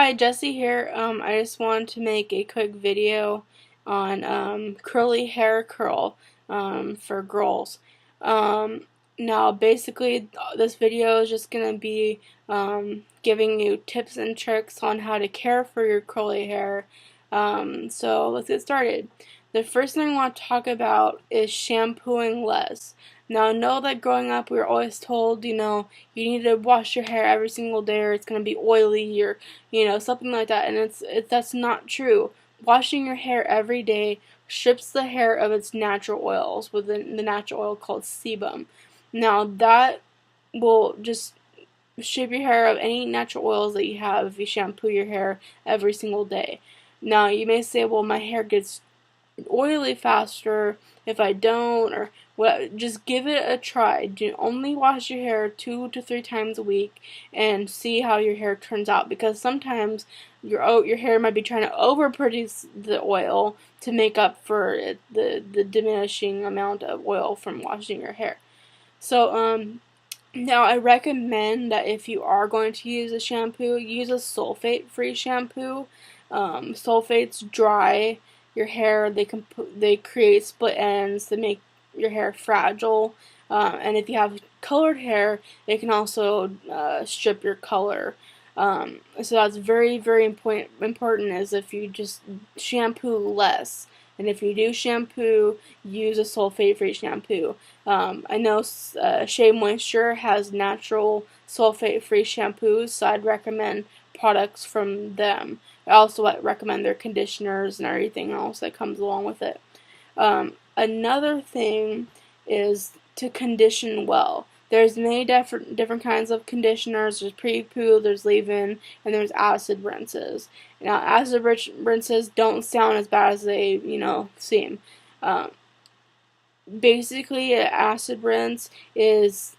Hi, Jesse here. I just wanted to make a quick video on curly hair curl for girls. Now, basically, this video is just going to be giving you tips and tricks on how to care for your curly hair. So let's get started. The first thing I want to talk about is shampooing less. Now, I know that growing up we were always told, you need to wash your hair every single day or it's going to be oily or, something like that, and that's not true. Washing your hair every day strips the hair of its natural oils with the natural oil called sebum. Now, that will just strip your hair of any natural oils that you have if you shampoo your hair every single day. Now, you may say, well, my hair gets oily faster if I don't, or what. Just give it a try. Do only wash your hair 2 to 3 times a week and see how your hair turns out, because sometimes your hair might be trying to overproduce the oil to make up for the diminishing amount of oil from washing your hair. So now I recommend that if you are going to use a shampoo, use a sulfate-free shampoo. Sulfates dry your hair. They create split ends. They make your hair fragile. And if you have colored hair, they can also strip your color. So that's very, very important, is if you just shampoo less. And if you do shampoo, use a sulfate-free shampoo. I know Shea Moisture has natural sulfate-free shampoos, so I'd recommend products from them. I also recommend their conditioners and everything else that comes along with it. Another thing is to condition well. There's many different kinds of conditioners. There's pre-poo, there's leave-in, and there's acid rinses. Now, acid rinses don't sound as bad as they, seem. Basically, an acid rinse is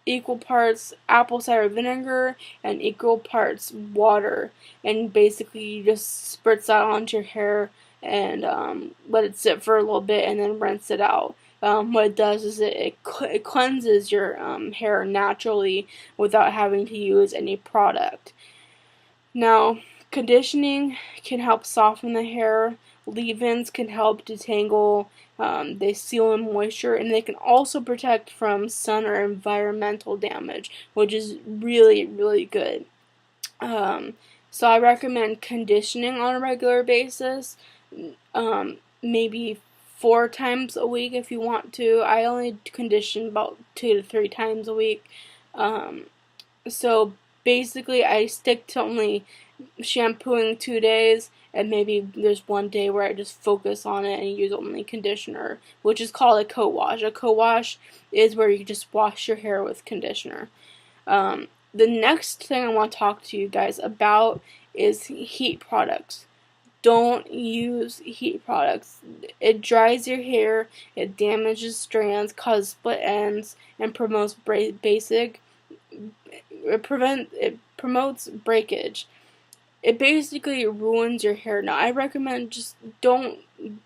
equal parts apple cider vinegar and equal parts water, and basically you just spritz that onto your hair and let it sit for a little bit and then rinse it out. What it does is it cleanses your hair naturally without having to use any product. Now, conditioning can help soften the hair. Leave-ins can help detangle. They seal in moisture, and they can also protect from sun or environmental damage, which is really, really good. So I recommend conditioning on a regular basis, maybe 4 times a week if you want to. I only condition about 2 to 3 times a week. So basically, I stick to only shampooing 2 days, and maybe there's 1 day where I just focus on it and use only conditioner, which is called a coat wash. A coat wash is where you just wash your hair with conditioner. The next thing I want to talk to you guys about is heat products. Don't use heat products. It dries your hair, it damages strands, causes split ends, and promotes it promotes breakage. It basically ruins your hair. Now, I recommend just don't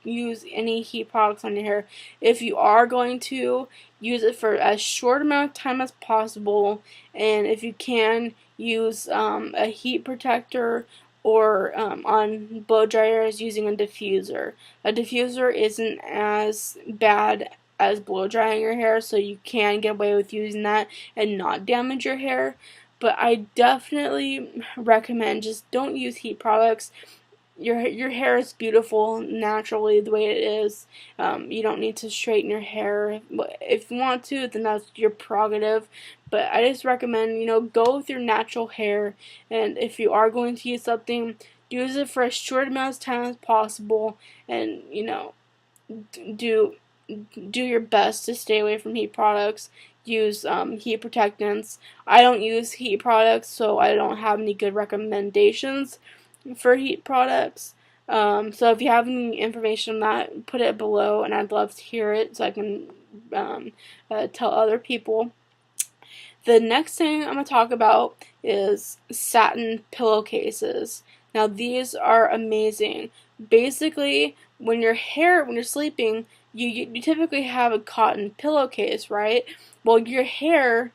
use any heat products on your hair. If you are going to, use it for as short amount of time as possible, and if you can, use a heat protector, or on blow dryers using a diffuser. A diffuser isn't as bad as blow drying your hair, so you can get away with using that and not damage your hair. But I definitely recommend just don't use heat products. Your hair is beautiful naturally the way it is. You don't need to straighten your hair. If you want to, then that's your prerogative. But I just recommend, go with your natural hair. And if you are going to use something, use it for as short amount of time as possible. And, do your best to stay away from heat products. Use heat protectants. I don't use heat products, so I don't have any good recommendations for heat products. So if you have any information on that, put it below, and I'd love to hear it so I can tell other people. The next thing I'm going to talk about is satin pillowcases. Now, these are amazing. Basically, when you're sleeping, you typically have a cotton pillowcase, right? Well, your hair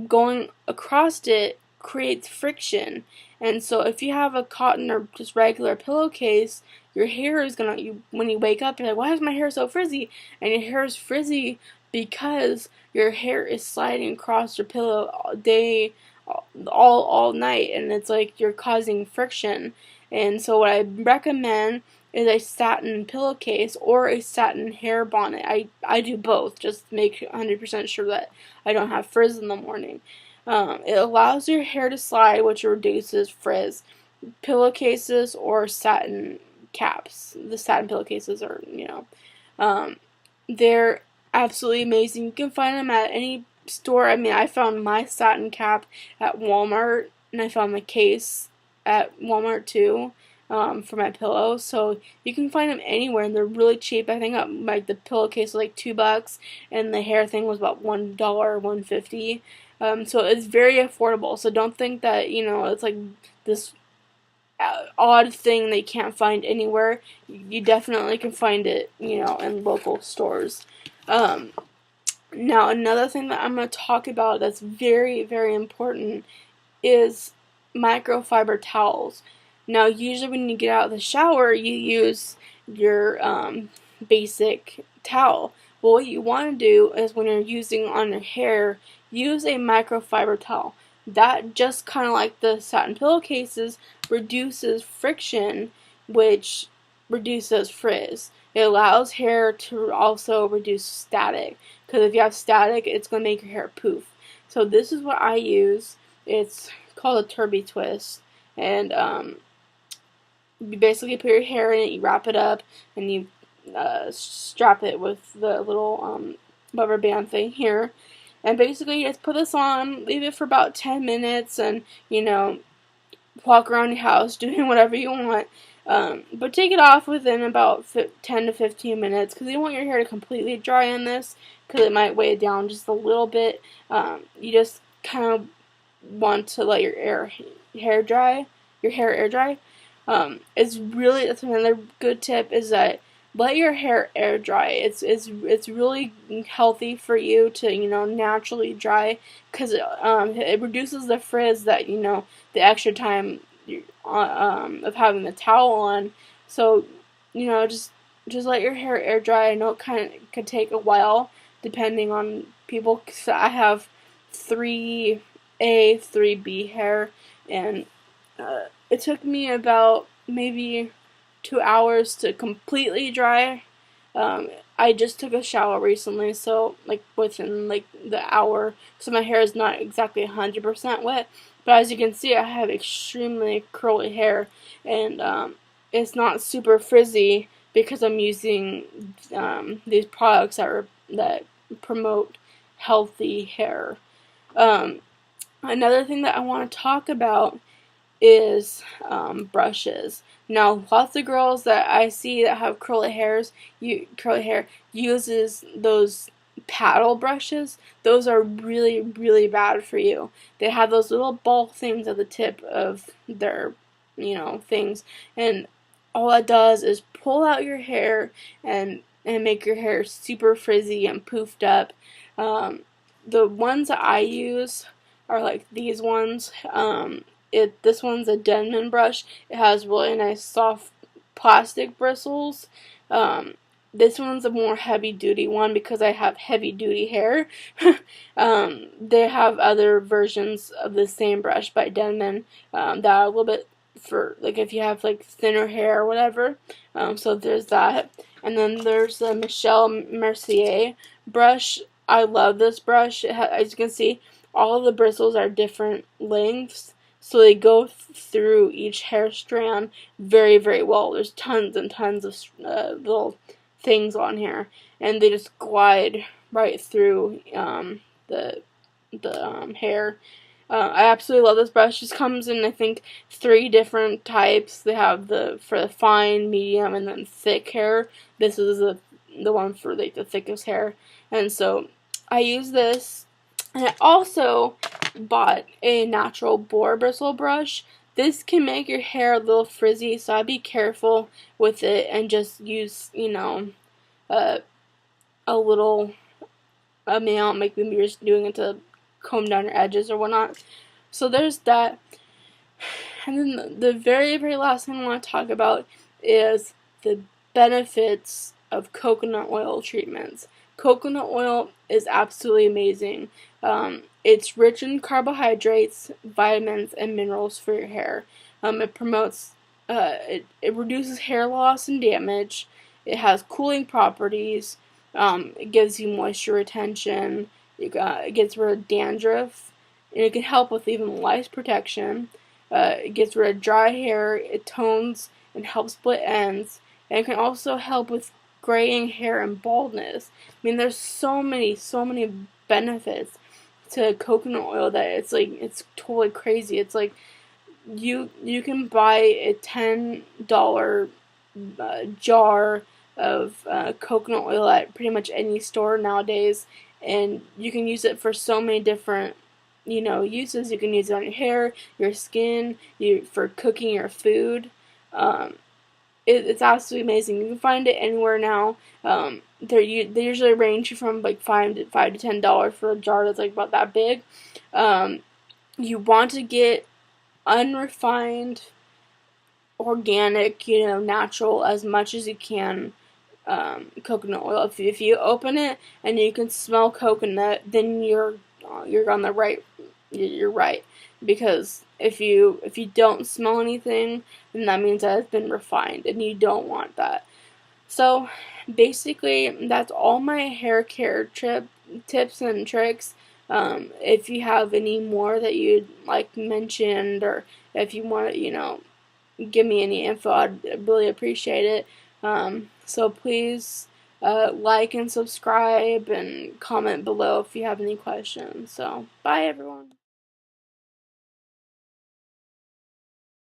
going across it creates friction. And so if you have a cotton or just regular pillowcase, your hair is gonna, when you wake up, you're like, why is my hair so frizzy? And your hair is frizzy because your hair is sliding across your pillow all day, all night, and it's like you're causing friction. And so what I recommend is a satin pillowcase or a satin hair bonnet. I do both, just to make 100% sure that I don't have frizz in the morning. It allows your hair to slide, which reduces frizz. Pillowcases or satin caps. The satin pillowcases are, they're absolutely amazing. You can find them at any store. I mean, I found my satin cap at Walmart, and I found the case at Walmart too, for my pillow. So you can find them anywhere, and they're really cheap. I think like the pillowcase was like $2, and the hair thing was about $1, $1.50. So it's very affordable. So don't think that it's like this odd thing that you can't find anywhere. You definitely can find it, in local stores. Now, another thing that I'm going to talk about that's very, very important is microfiber towels. Now, usually when you get out of the shower, you use your basic towel. But what you want to do is when you're using on your hair, use a microfiber towel. That, just kind of like the satin pillowcases, reduces friction, which reduces frizz. It allows hair to also reduce static, because if you have static, it's going to make your hair poof. So this is what I use. It's called a Turby Twist, and you basically put your hair in it, you wrap it up, and you strap it with the little rubber band thing here. And basically, you just put this on, leave it for about 10 minutes, and, walk around your house doing whatever you want. But take it off within about 10 to 15 minutes, because you don't want your hair to completely dry on this, because it might weigh it down just a little bit. You just kind of want to let your hair air dry. That's another good tip, is that let your hair air dry. It's really healthy for you to naturally dry, because it reduces the frizz that the extra time of having the towel on. So just let your hair air dry. I know it kind of could take a while depending on people. So I have 3A, 3B hair, and it took me about maybe 2 hours to completely dry. I just took a shower recently, so within the hour, so my hair is not exactly 100% wet, but as you can see, I have extremely curly hair, and it's not super frizzy because I'm using these products that promote healthy hair. Another thing that I want to talk about is brushes. Now, lots of girls that I see that have curly hair uses those paddle brushes. Those are really, really bad for you. They have those little ball things at the tip of their, things, and all that does is pull out your hair and make your hair super frizzy and poofed up. The ones that I use are like these ones. This one's a Denman brush. It has really nice soft plastic bristles. This one's a more heavy duty one because I have heavy duty hair. They have other versions of the same brush by Denman that are a little bit for if you have thinner hair or whatever. So there's that. And then there's the Michelle Mercier brush. I love this brush. As you can see, all of the bristles are different lengths, so they go through each hair strand very, very well. There's tons and tons of little things on here, and they just glide right through the hair. I absolutely love this brush. This comes in, I think, 3 different types. They have for the fine, medium, and then thick hair. This is the one for the thickest hair, and so I use this. And I also bought a natural boar bristle brush. This can make your hair a little frizzy, so I'd be careful with it and just use, a little amount. Maybe you're just doing it to comb down your edges or whatnot. So there's that. And then the very, very last thing I want to talk about is the benefits of coconut oil treatments. Coconut oil is absolutely amazing. It's rich in carbohydrates, vitamins, and minerals for your hair. It promotes, it reduces hair loss and damage. It has cooling properties. It gives you moisture retention. It gets rid of dandruff. And it can help with even lice protection. It gets rid of dry hair. It tones and helps split ends. And it can also help with graying hair and baldness. I mean, there's so many benefits to coconut oil that it's totally crazy. It's like you can buy a $10 jar of coconut oil at pretty much any store nowadays, and you can use it for so many different uses. You can use it on your hair, your skin, for cooking your food. It's absolutely amazing. You can find it anywhere now. They usually range from like $5 to $10 for a jar that's like about that big. You want to get unrefined, organic, natural as much as you can. Coconut oil. If you open it and you can smell coconut, then you're on the right. You're right, because if you don't smell anything, then that means that it's been refined, and you don't want that. So basically, that's all my hair care tips and tricks. If you have any more that you'd like mentioned, or if you want to, give me any info, I'd really appreciate it. So please like and subscribe and comment below if you have any questions. So bye everyone.